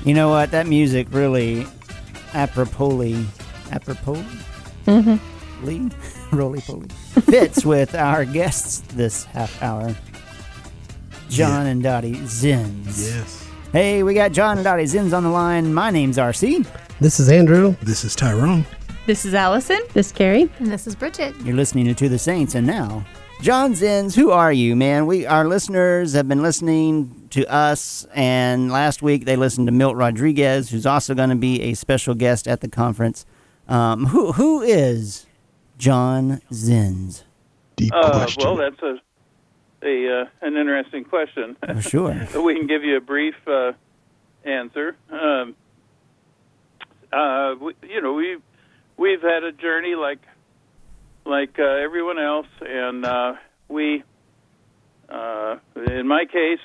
You know what? That music really apropos roly-poly, fits with our guests this half hour, Jon and Dotty Zens. Yes. Hey, we got Jon and Dotty Zens on the line. My name's RC. This is Andrew. This is Tyrone. This is Allison. This is Carrie. And this is Bridget. You're listening to the Saints, and now, Jon Zens, who are you, man? Our listeners have been listening to us, and last week they listened to Milt Rodriguez, who's also going to be a special guest at the conference. Who is Jon Zens? Deep question. Well, that's an interesting question. For sure. We can give you a brief answer. We've had a journey like everyone else, and we, in my case,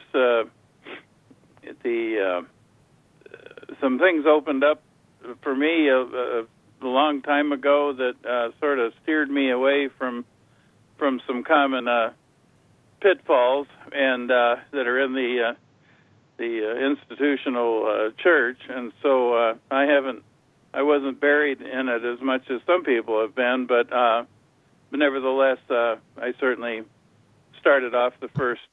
some things opened up for me a long time ago that sort of steered me away from some common pitfalls and that are in the institutional church, and so I wasn't buried in it as much as some people have been, but nevertheless, I certainly started off the first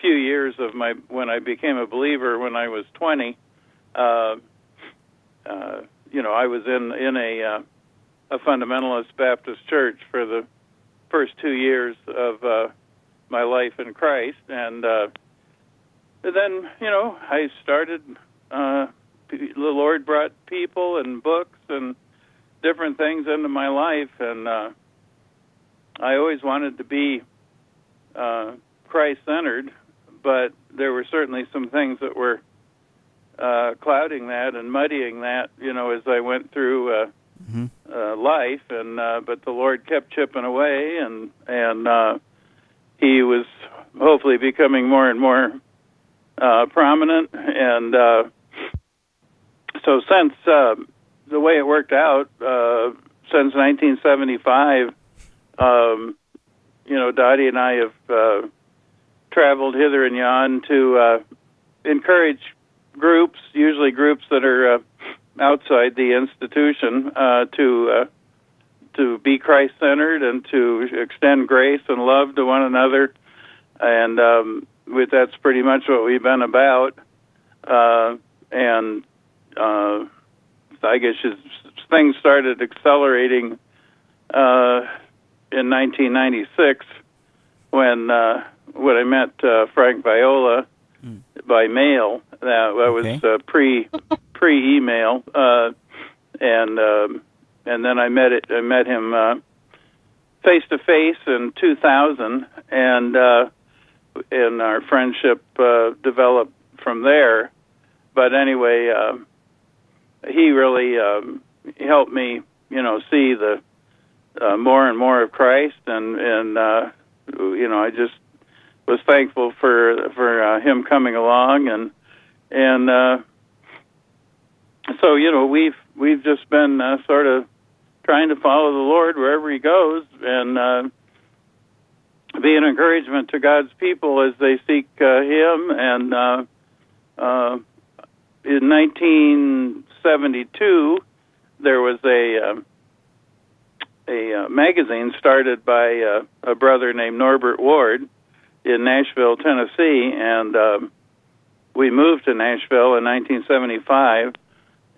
few years of when I became a believer when I was 20. I was in a fundamentalist Baptist church for the first 2 years of my life in Christ, and then I started. The Lord brought people and books and different things into my life, and I always wanted to be Christ-centered, but there were certainly some things that were clouding that and muddying that, as I went through life, and but the Lord kept chipping away, and He was hopefully becoming more and more prominent, and so since the way it worked out, since 1975, Dottie and I have traveled hither and yon to encourage groups, usually groups that are outside the institution, to be Christ-centered and to extend grace and love to one another, and that's pretty much what we've been about, and I guess things started accelerating in 1996 when I met Frank Viola by mail. That was pre-email, and then I met him face to face in 2000, and our friendship developed from there. But anyway, he really helped me, see the more and more of Christ, and I just was thankful for him coming along, and so we've just been sort of trying to follow the Lord wherever He goes, and be an encouragement to God's people as they seek Him, and in 1972, there was a magazine started by a brother named Norbert Ward in Nashville, Tennessee, and we moved to Nashville in 1975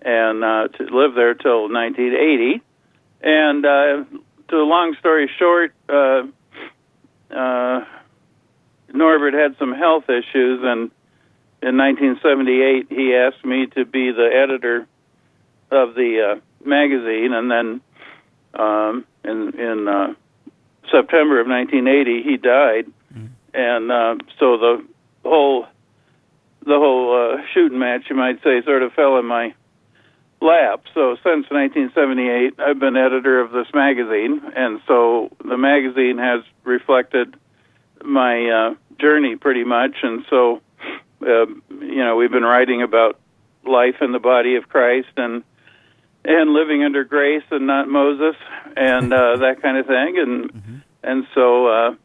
and to live there till 1980. And to a long story short, Norbert had some health issues, and in 1978, he asked me to be the editor of the magazine, and then in September of 1980, he died, and so the whole shooting match, you might say, sort of fell in my lap. So since 1978, I've been editor of this magazine, and so the magazine has reflected my journey pretty much, and so we've been writing about life in the body of Christ and living under grace and not Moses and that kind of thing, and so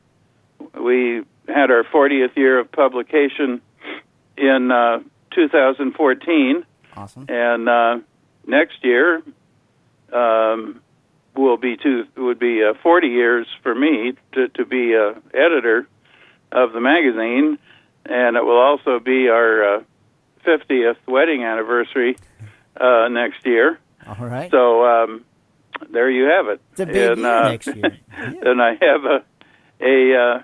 we had our 40th year of publication in 2014. Awesome. And next year would be 40 years for me to be editor of the magazine, and it will also be our 50th wedding anniversary next year. All right. So there you have it. It's a big year next year. Yeah. And I have a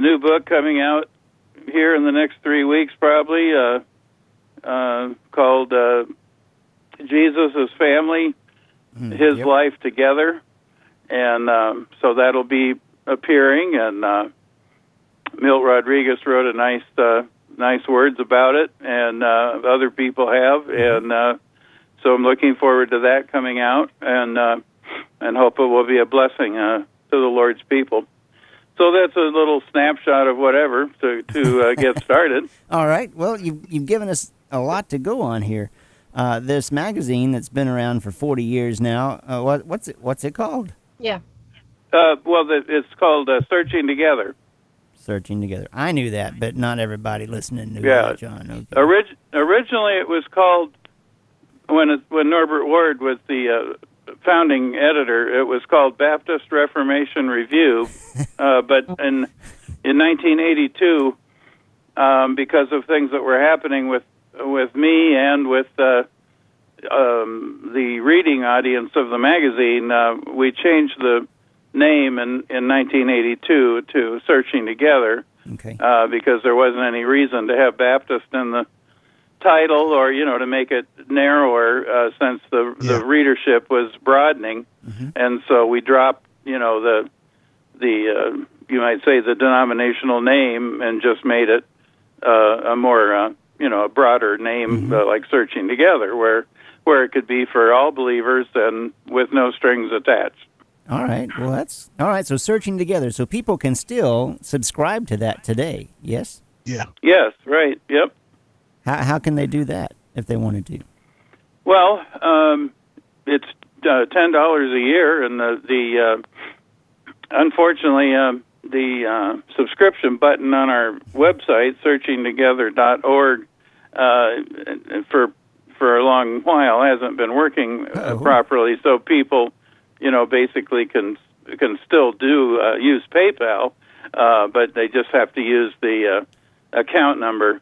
new book coming out here in the next 3 weeks, probably, called Jesus' Family, His Life Together. And so that'll be appearing, and Milt Rodriguez wrote a nice words about it, and other people have, and so I'm looking forward to that coming out, and hope it will be a blessing to the Lord's people. So that's a little snapshot of whatever to get started. All right. Well, you've given us a lot to go on here. This magazine that's been around for 40 years now. What's it called? Yeah. Well, it's called Searching Together. Searching Together. I knew that, but not everybody listening knew that, John. Okay. Originally, it was called, when Norbert Ward was the founding editor, it was called Baptist Reformation Review. But in 1982, because of things that were happening with me and with the reading audience of the magazine, we changed the name in 1982 to Searching Together. Okay. Because there wasn't any reason to have Baptist in the title, or to make it narrower, since the readership was broadening. And so we dropped the you might say the denominational name, and just made it a more a broader name, like Searching Together, where it could be for all believers and with no strings attached. All right. Well, that's all right. So Searching Together, so people can still subscribe to that today. Yes. Yeah. Yes. Right. Yep. How can they do that if they wanted to? Well, it's $10 a year, and the unfortunately the subscription button on our website, searchingtogether.org, for a long while hasn't been working properly. So people, basically can still use PayPal, but they just have to use the account number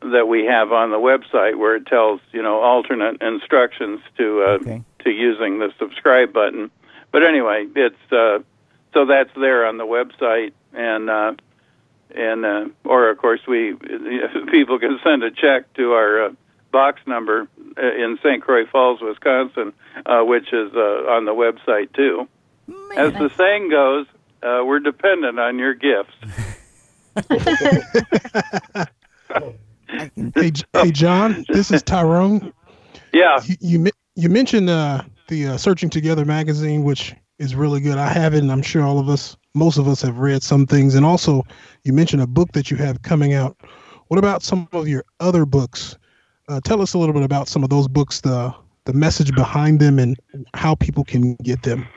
that we have on the website, where it tells alternate instructions to using the subscribe button. But anyway, it's so that's there on the website, and or of course people can send a check to our box number in St. Croix Falls, Wisconsin, which is on the website too. Man. As the saying goes, we're dependent on your gifts. Hey, John, this is Tyrone. Yeah. You mentioned the Searching Together magazine, which is really good. I have it, and I'm sure most of us have read some things. And also, you mentioned a book that you have coming out. What about some of your other books? Tell us a little bit about some of those books, the message behind them, and how people can get them.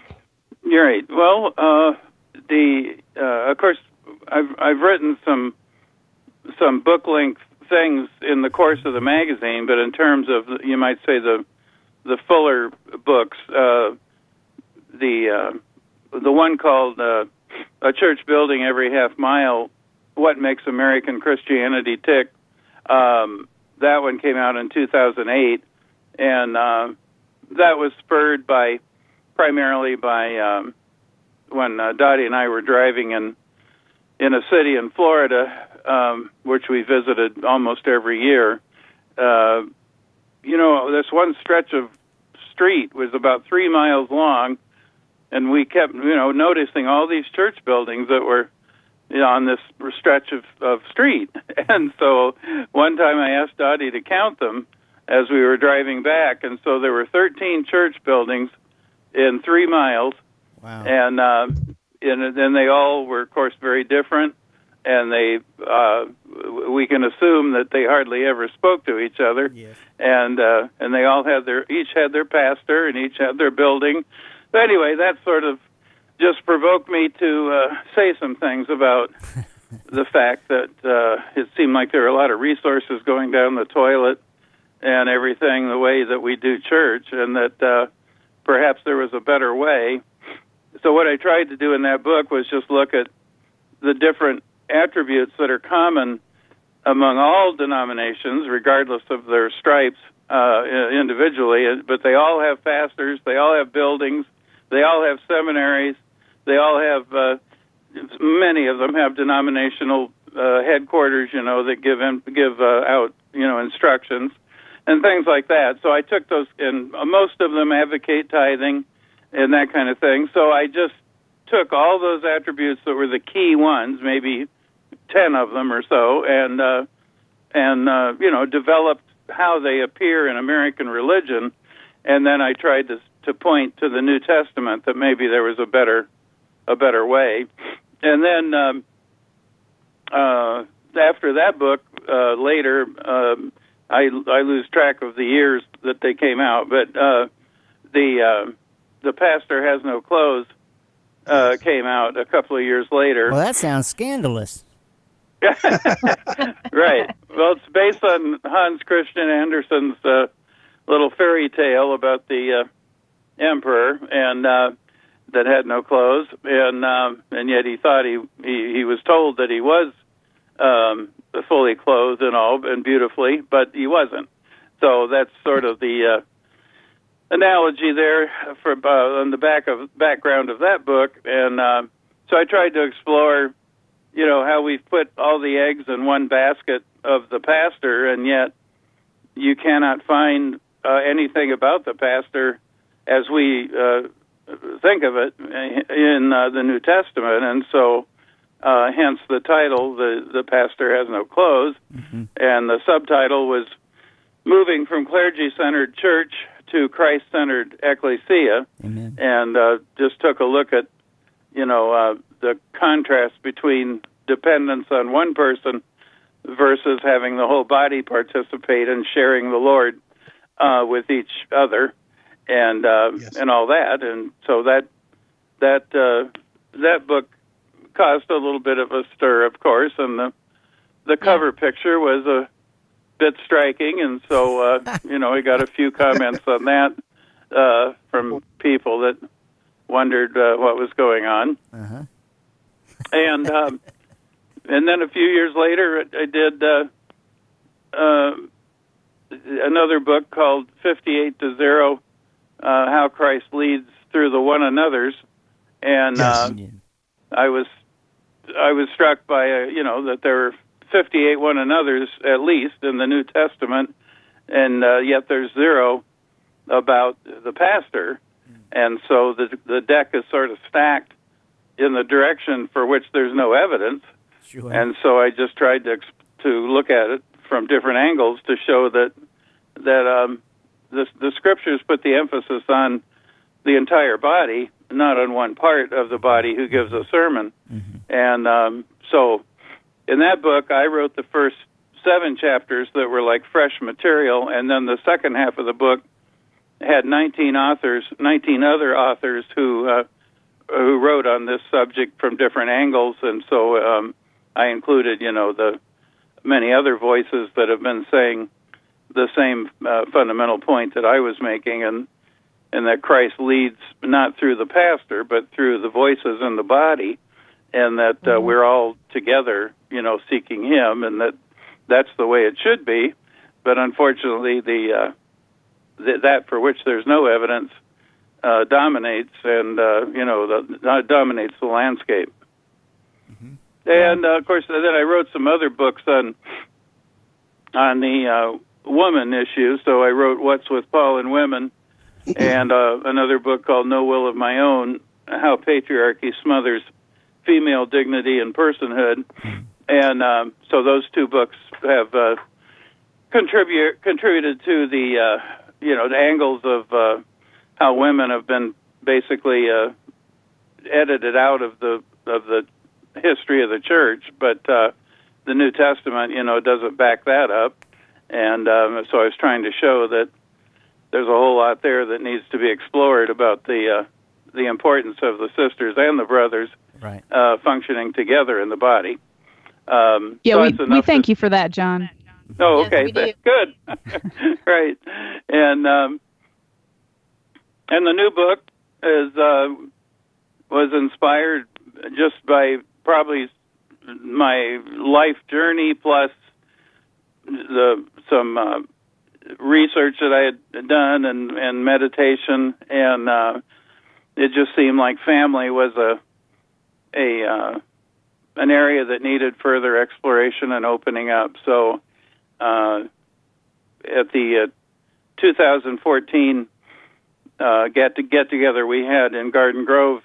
You're right. Well, of course, I've written some book length things in the course of the magazine, but in terms of, you might say, the fuller books, the one called A Church Building Every Half Mile, What Makes American Christianity Tick, that one came out in 2008, and that was spurred primarily by when Dottie and I were driving in a city in Florida, which we visited almost every year. This one stretch of street was about 3 miles long, and we kept, noticing all these church buildings that were on this stretch of street. And so one time I asked Dottie to count them as we were driving back, and so there were 13 church buildings in 3 miles. Wow. And then they all were, of course, very different, and we can assume that they hardly ever spoke to each other. Yes. And they all each had their pastor, and each had their building. But anyway, that sort of just provoked me to say some things about the fact that it seemed like there were a lot of resources going down the toilet and everything the way that we do church, and that perhaps there was a better way. So what I tried to do in that book was just look at the different attributes that are common among all denominations, regardless of their stripes individually, but they all have pastors, they all have buildings, they all have seminaries, they all have, many of them have denominational headquarters, that give out, instructions and things like that. So I took those, and most of them advocate tithing and that kind of thing. So I just took all those attributes that were the key ones, maybe 10 of them or so, and developed how they appear in American religion, and then I tried to point to the New Testament that maybe there was a better way. And then after that book, later, I lose track of the years that they came out, but the Pastor Has No Clothes came out a couple of years later. Well, that sounds scandalous. Right. Well, it's based on Hans Christian Andersen's little fairy tale about the emperor and that had no clothes, and yet he thought he was told that he was fully clothed and all and beautifully, but he wasn't. So that's sort of the analogy there for on the background of that book, and so I tried to explore, how we've put all the eggs in one basket of the pastor, and yet you cannot find anything about the pastor as we think of it in the New Testament, and so hence the title, the Pastor Has No Clothes, and the subtitle was Moving from Clergy-Centered Church to Christ-Centered Ecclesia. Amen. And just took a look at, the contrast between dependence on one person versus having the whole body participate and sharing the Lord with each other, and Yes. and all that. And so that book caused a little bit of a stir, of course, and the cover picture was a bit striking, and so we got a few comments on that from people that wondered what was going on. Uh-huh. And then a few years later, I did another book called 58 to 0, How Christ Leads Through the One Another's, and I was struck by that there were 58 one another's at least in the New Testament, and yet there's 0 about the pastor, and so the deck is sort of stacked in the direction for which there's no evidence. Sure. And so I just tried to look at it from different angles to show that the scriptures put the emphasis on the entire body, not on one part of the body who gives a sermon. And so in that book, I wrote the first 7 chapters that were like fresh material, and then the second half of the book had 19 other authors who wrote on this subject from different angles, and so I included, the many other voices that have been saying the same fundamental point that I was making, and that Christ leads not through the pastor, but through the voices in the body, and that we're all together, seeking Him, and that's the way it should be. But unfortunately, that for which there's no evidence dominates, and dominates the landscape. And of course, then I wrote some other books on the woman issue. So I wrote What's with Paul and Women, and another book called No Will of My Own: How Patriarchy Smothers Female Dignity and Personhood. And so those 2 books have contributed to the the angles of how women have been basically edited out of the history of the church, but the New Testament, doesn't back that up. And so I was trying to show that there's a whole lot there that needs to be explored about the importance of the sisters and the brothers right. Functioning together in the body. Yeah, so we thank you for that, John. Oh, Yes, okay, we do. good. Right, and the new book was inspired just by probably my life journey plus some research that I had done and meditation, and it just seemed like family was an area that needed further exploration and opening up. So at the 2014 get together we had in Garden Grove,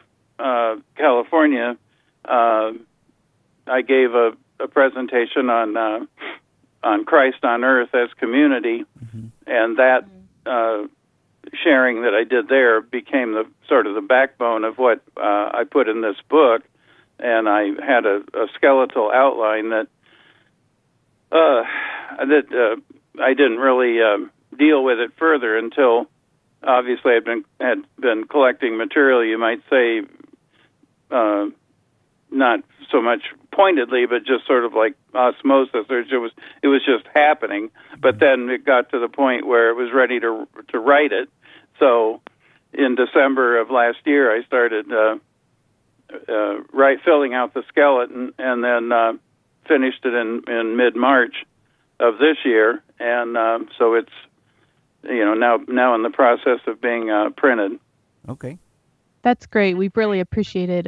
California, I gave a presentation on Christ on Earth as community, and that sharing that I did there became the sort of the backbone of what I put in this book. And I had a skeletal outline that I didn't really deal with it further until obviously had been collecting material. You might say, not so much pointedly, but just sort of like osmosis. It was just happening. But then it got to the point where it was ready to write it. So in December of last year, I started filling out the skeleton, and then finished it in mid-March of this year, and so it's now in the process of being printed. Okay, That's great. We've really appreciated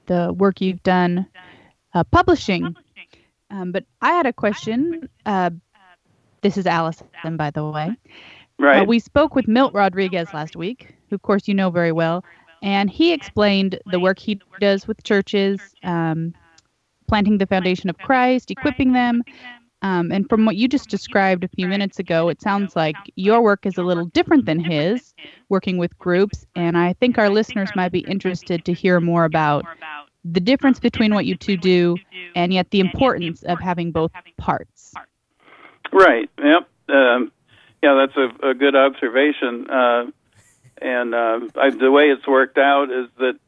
the work you've done publishing. But I had a question. This is Allison, by the way. Right. We spoke with Milt Rodriguez last week, who, of course, you know very well. And he explained the work he does with churches, planting the foundation of Christ, equipping them. And from what you just described a few minutes ago, it sounds like your work is a little different than his, working with groups. And I think our listeners might be interested to hear more about the difference between what you two do and yet the importance of having both parts. Right. Yep. Yeah, that's a good observation. And the way it's worked out is that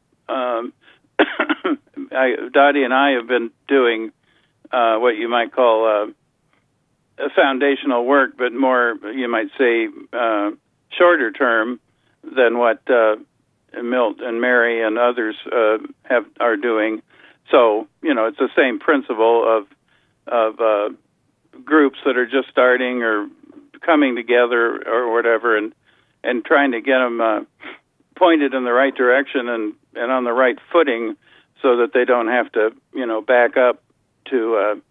Dottie and I have been doing what you might call a foundational work, but more, you might say, shorter term than what Milt and Mary and others are doing. So, it's the same principle of groups that are just starting or coming together or whatever, and trying to get them pointed in the right direction and on the right footing, so that they don't have to back up to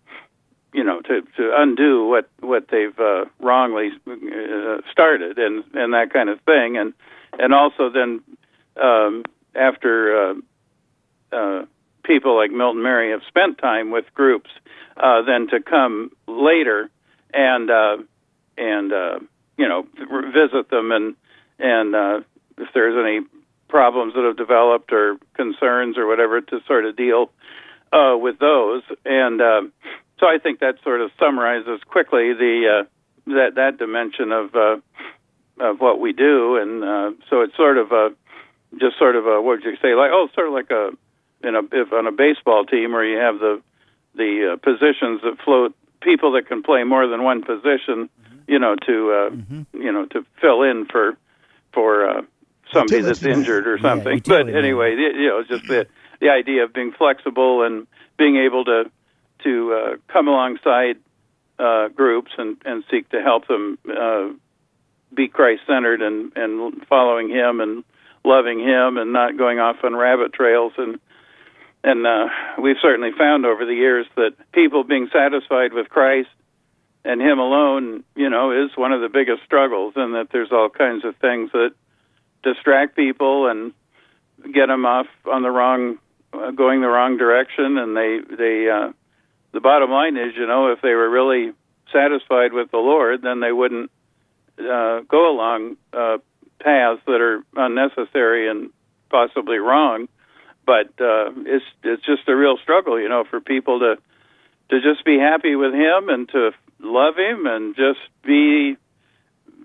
to undo what they've wrongly started and that kind of thing, and also then after people like Milt and Mary have spent time with groups, then to come later and visit them and if there's any problems that have developed or concerns or whatever, to sort of deal with those. And so I think that sort of summarizes quickly that dimension of what we do. And so it's sort of what would you say, like sort of like if on a baseball team where you have the positions that float, people that can play more than one position, to fill in for somebody that's injured or something. Yeah, but anyway, just the idea of being flexible and being able to come alongside groups and seek to help them be Christ-centered and following Him and loving Him and not going off on rabbit trails. And we've certainly found over the years that people being satisfied with Christ and Him alone, is one of the biggest struggles, and that there's all kinds of things that distract people and get them off on the wrong, going the wrong direction. And the bottom line is, if they were really satisfied with the Lord, then they wouldn't go along paths that are unnecessary and possibly wrong. But it's just a real struggle, for people to just be happy with Him and to love Him and just be,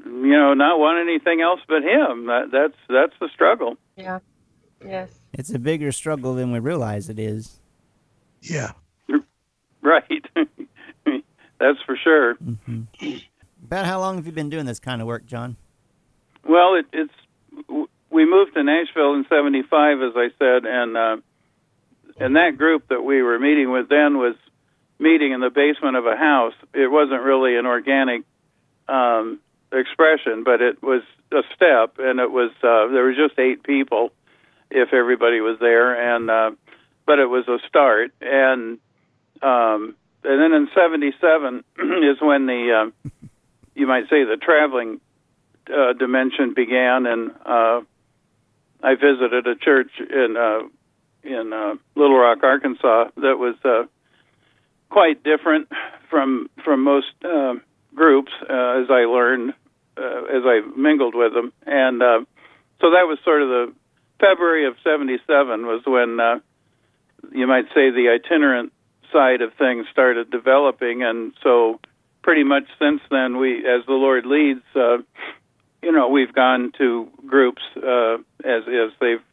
not want anything else but Him. That's the struggle. Yeah. Yes. It's a bigger struggle than we realize it is. Yeah. That's for sure. Mm-hmm. About how long have you been doing this kind of work, John? Well, we moved to Nashville in '75, as I said, and that group that we were meeting with then was meeting in the basement of a house. It wasn't really an organic expression, but it was a step, and it was there were just 8 people if everybody was there, and but it was a start, and then in '77 is when the you might say the traveling dimension began, and I visited a church in Little Rock, Arkansas, that was quite different from most groups, as I learned as I mingled with them, and so that was sort of the February of '77 was when you might say the itinerant side of things started developing, and so pretty much since then, we, as the Lord leads, we've gone to groups as they've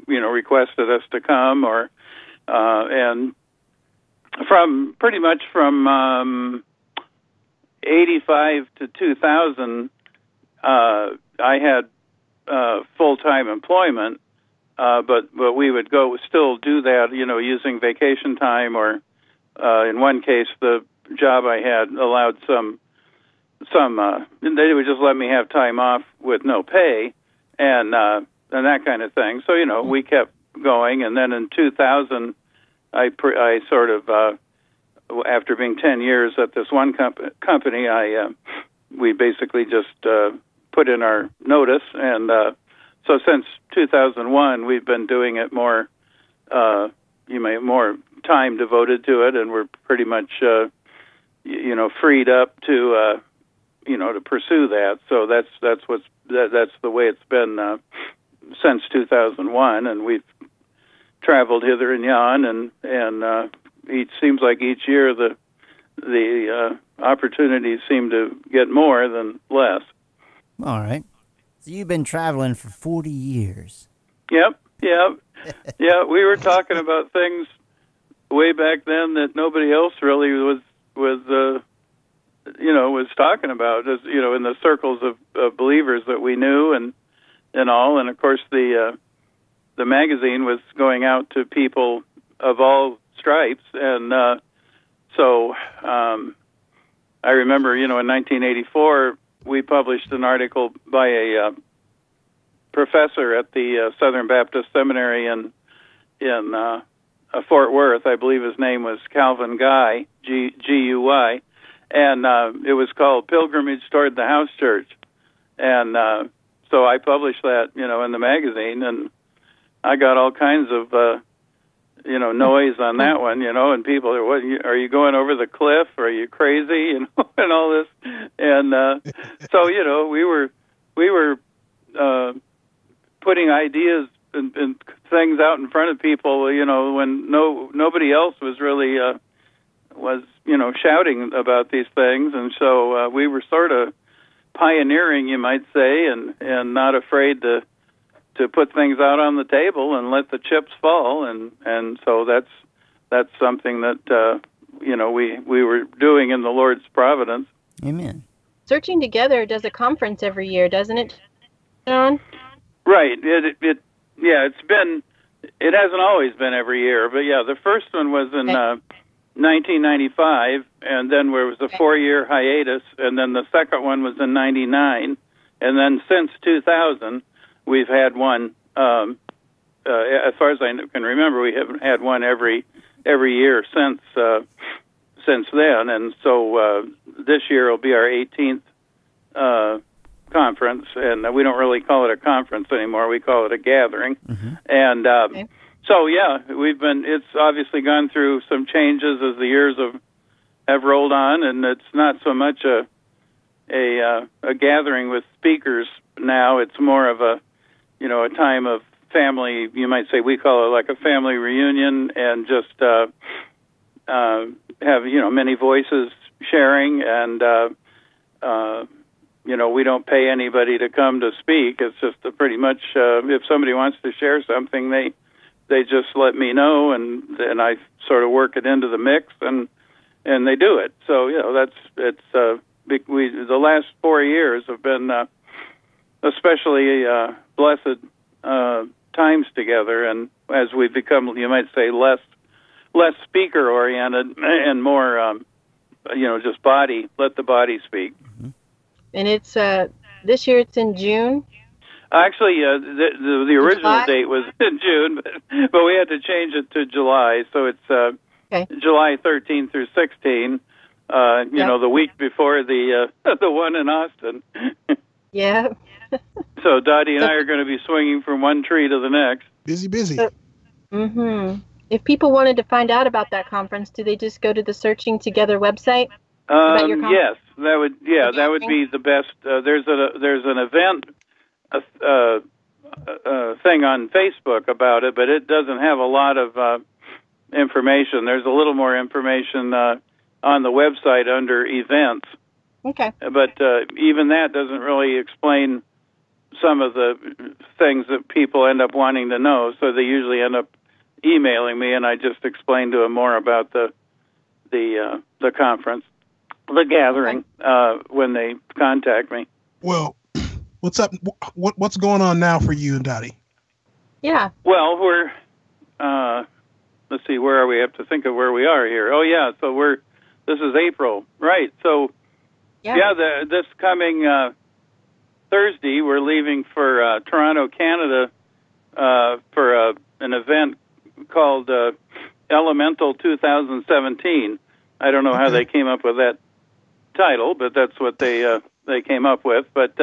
requested us to come, or and from pretty much from '85 to 2000, I had full-time employment, but we would still do that, using vacation time, or in one case, the job I had allowed some they would just let me have time off with no pay, and that kind of thing. So we kept going, and then in 2000, I sort of after being 10 years at this one company, we basically just put in our notice, and so since 2001, we've been doing it more time devoted to it, and we're pretty much freed up to to pursue that. So that's the way it's been since 2001, and we've traveled hither and yon, and seems like each year the opportunities seem to get more than less. All right. So you've been traveling for 40 years. Yep. Yeah, we were talking about things way back then that nobody else really was talking about, as in the circles of believers that we knew, and all. And of course, the magazine was going out to people of all stripes, and so I remember, in 1984, we published an article by a professor at the Southern Baptist Seminary in Fort Worth. I believe his name was Calvin Guy, Guy, and it was called Pilgrimage Toward the House Church. And so I published that, in the magazine, and I got all kinds of, noise on that one, and people are, what, are you going over the cliff? Are you crazy? And all this. And so, we were putting ideas and things out in front of people, when nobody else was really was shouting about these things, and so we were sort of pioneering, you might say, and not afraid to put things out on the table and let the chips fall, and so that's something that we were doing in the Lord's providence. Amen. Searching Together does a conference every year, doesn't it, John? Right. It hasn't always been every year, but yeah, the first one was in 1995, and then there was a 4-year hiatus, and then the second one was in '99, and then since 2000, we've had one. As far as I can remember, we haven't had one every year since then, and so this year will be our 18th conference, and we don't really call it a conference anymore. We call it a gathering. Mm-hmm. And so, yeah, it's obviously gone through some changes as the years have rolled on, and it's not so much a gathering with speakers now. It's more of a time of family. You might say we call it like a family reunion, and just have many voices sharing, and we don't pay anybody to come to speak. It's just pretty much if somebody wants to share something, they just let me know, and I sort of work it into the mix, and and they do it. So the last 4 years have been especially blessed times together, and as we become, you might say, less speaker oriented and more just let the body speak. And it's this year it's in June. Actually, the original date was in June, but we had to change it to July, so it's July 13 through 16. The week before the one in Austin. Yeah. So Dottie and I are going to be swinging from one tree to the next. Busy. If people wanted to find out about that conference, do they just go to the Searching Together website? About your yes, that would be the best. There's an event thing on Facebook about it, but it doesn't have a lot of information. There's a little more information on the website under events. Okay. But even that doesn't really explain some of the things that people end up wanting to know. So they usually end up emailing me, and I just explain to them more about the conference, the gathering, when they contact me. Well, what's up? What's going on now for you and Dottie? Yeah. Well, we're let's see, where are we? I have to think of where we are here. Oh yeah, so this is April, right? So this coming Thursday, we're leaving for Toronto, Canada, for an event called Elemental 2017. I don't know how they came up with that title, but that's what they came up with. But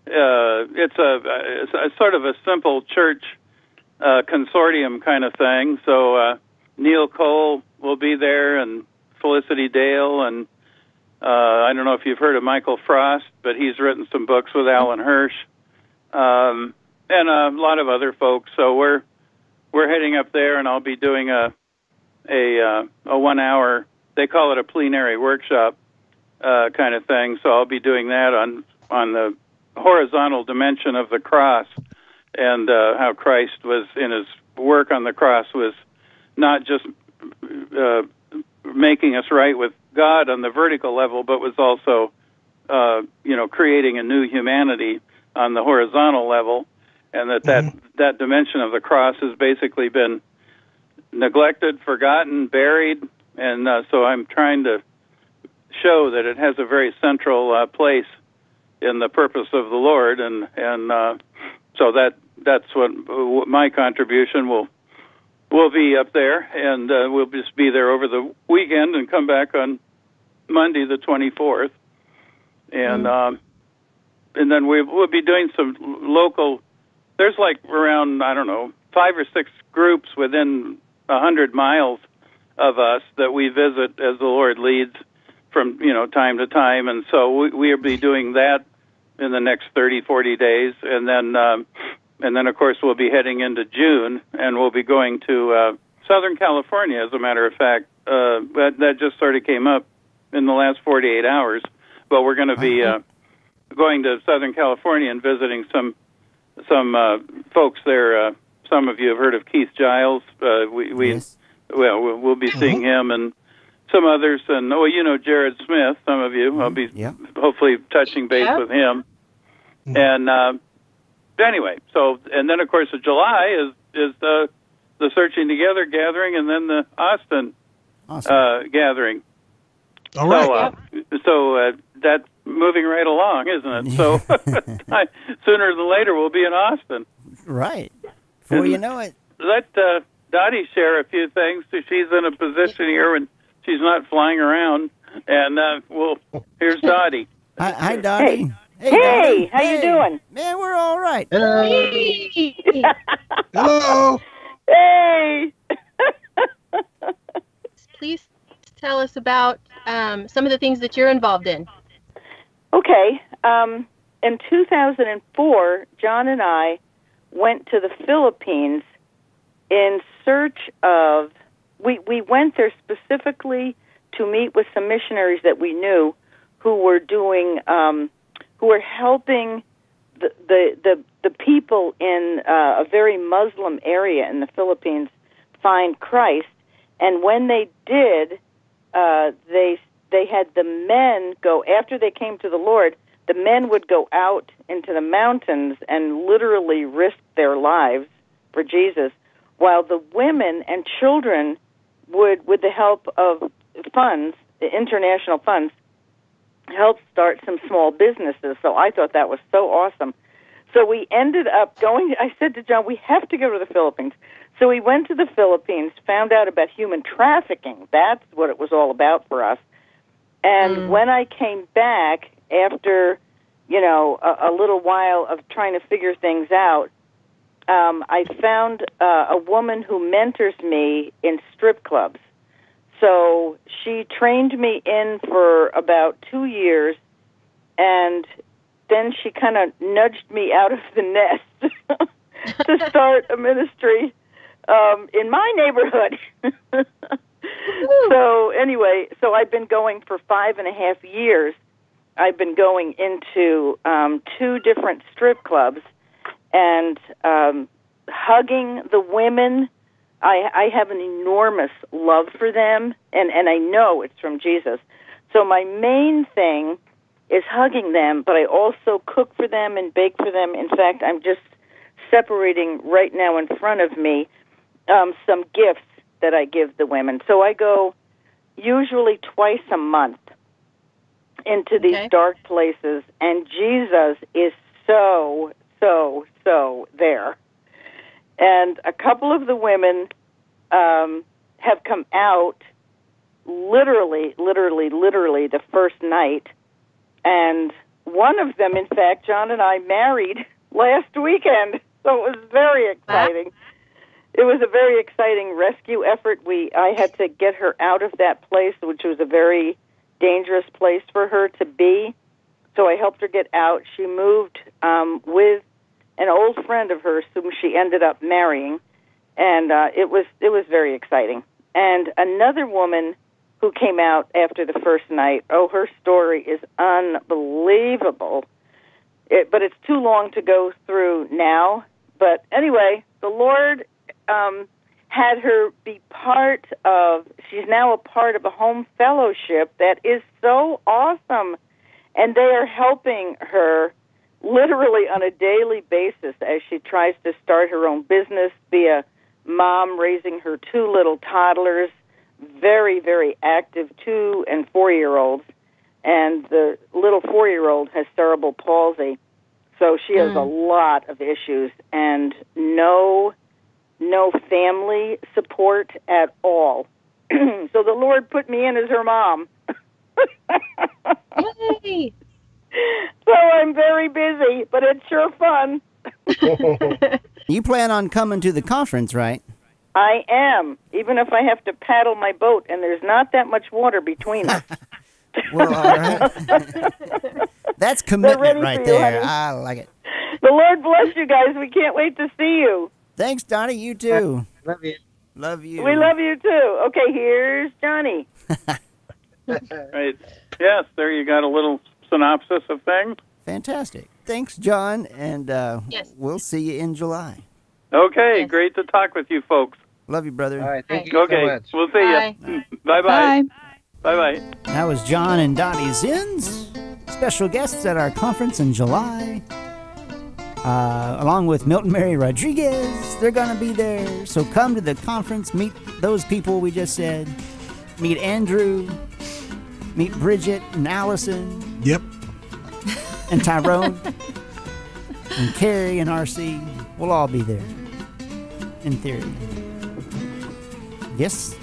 it's a sort of a simple church consortium kind of thing. So Neil Cole will be there, and Felicity Dale, and I don't know if you've heard of Michael Frost, but he's written some books with Alan Hirsch, and a lot of other folks. So we're heading up there, and I'll be doing a 1 hour. They call it a plenary workshop kind of thing. So I'll be doing that on the horizontal dimension of the cross, and how Christ was in his work on the cross was not just making us right with God on the vertical level, but was also creating a new humanity on the horizontal level, and that dimension of the cross has basically been neglected, forgotten, buried, and so I'm trying to show that it has a very central place in the purpose of the Lord, and so that's what my contribution will be up there, and we'll just be there over the weekend and come back on Monday the 24th, and then we'll be doing some local. There's like around, I don't know, 5 or 6 groups within 100 miles of us that we visit as the Lord leads from time to time, and so we'll be doing that in the next 30, 40 days, and then of course we'll be heading into June, and we'll be going to Southern California, as a matter of fact. That just sort of came up in the last 48 hours, but we're going to be going to Southern California and visiting some folks there. Some of you have heard of Keith Giles. Yes. We'll be seeing him, and some others, and Jared Smith. Some of you, I'll be hopefully touching base with him. And anyway, so, and then of course July is the Searching Together gathering, and then the Austin gathering. All right. So that's moving right along, isn't it? So sooner than later we'll be in Austin. Right. Before you know it. Let Dottie share a few things, so she's in a position here when she's not flying around. And here's Dottie. Hi, Dottie. Hey, Dottie. how you doing? Man, we're all right. Hello. Hey. Please tell us about some of the things that you're involved in. Okay. In 2004, John and I went to the Philippines in search of. We went there specifically to meet with some missionaries that we knew who were doing, who were helping the people in a very Muslim area in the Philippines find Christ. And when they did, they had the men go, after they came to the Lord, the men would go out into the mountains and literally risk their lives for Jesus, while the women and children would, with the help of funds, international funds, help start some small businesses. So I thought that was so awesome. So we ended up going, I said to John, we have to go to the Philippines. So we went to the Philippines, found out about human trafficking. That's what it was all about for us. And when I came back, after, a little while of trying to figure things out, I found a woman who mentors me in strip clubs. So she trained me in for about 2 years, and then she kind of nudged me out of the nest to start a ministry in my neighborhood. So anyway, so I've been going for 5.5 years. I've been going into 2 different strip clubs and hugging the women. I have an enormous love for them, and I know it's from Jesus. So my main thing is hugging them, but I also cook for them and bake for them. In fact, I'm just separating right now in front of me some gifts that I give the women. So I go usually twice a month into these dark places, and Jesus is so there. And a couple of the women have come out literally the first night. And one of them, in fact, John and I married last weekend. So it was very exciting. It was a very exciting rescue effort. I had to get her out of that place, which was a very dangerous place for her to be. So I helped her get out. She moved with an old friend of hers whom she ended up marrying, and it was very exciting. And another woman who came out after the first night, her story is unbelievable. But it's too long to go through now. But anyway, the Lord had her be she's now a part of a home fellowship that is so awesome. And they are helping her literally on a daily basis as she tries to start her own business, be a mom raising her 2 little toddlers, very, very active 2- and 4-year-olds. And the little 4-year-old has cerebral palsy. So she has a lot of issues and no family support at all. So the Lord put me in as her mom. Yay! So I'm very busy, but it's sure fun. You plan on coming to the conference, right? I am, even if I have to paddle my boat, and there's not that much water between us. Well, all right. That's commitment right there. I like it. The Lord bless you guys. We can't wait to see you. Thanks, Donnie. You too. Love you. Love you. We love you too. Okay, here's Johnny. Right. Yes, there you got a little synopsis of things. Fantastic. Thanks, John, and Yes. we'll see you in July. Okay, Yes. great to talk with you folks. Love you, brother. All right. Thank you Okay, so much. we'll see Bye. you. Bye-bye. Bye. Bye-bye. That was Jon and Dotty Zens, special guests at our conference in July. Along with Milton Mary Rodriguez, they're going to be there. So come to the conference, meet those people we just said. Meet Andrew, meet Bridget and Allison. Yep. And Tyrone. And Carrie and RC. We'll all be there. In theory. Yes?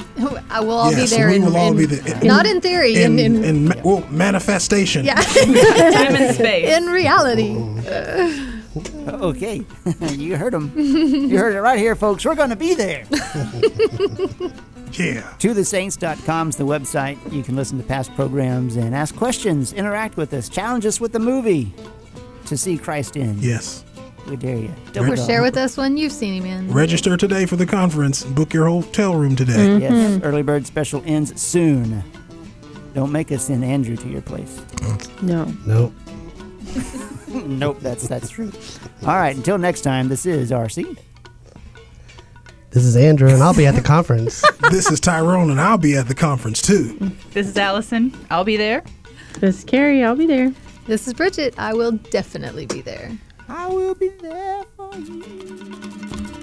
I will all be Yes, there. we will all be there. Not in theory. Manifestation. Yeah. Time and space. In reality. Okay. You heard them. You heard it right here, folks. We're going to be there. Yeah. ToTheSaints.com is the website. You can listen to past programs and ask questions, interact with us, challenge us with the movie to see Christ in. Yes. We dare you. Or share with us when you've seen him in. Register today for the conference. Book your hotel room today. Yes. Early bird special ends soon. Don't make us send Andrew to your place. No. Nope. Nope, that's true. All right, until next time, this is RC. This is Andrew, and I'll be at the conference. This is Tyrone, and I'll be at the conference, too. This is Allison. I'll be there. This is Carrie. I'll be there. This is Bridget. I will definitely be there. I will be there for you.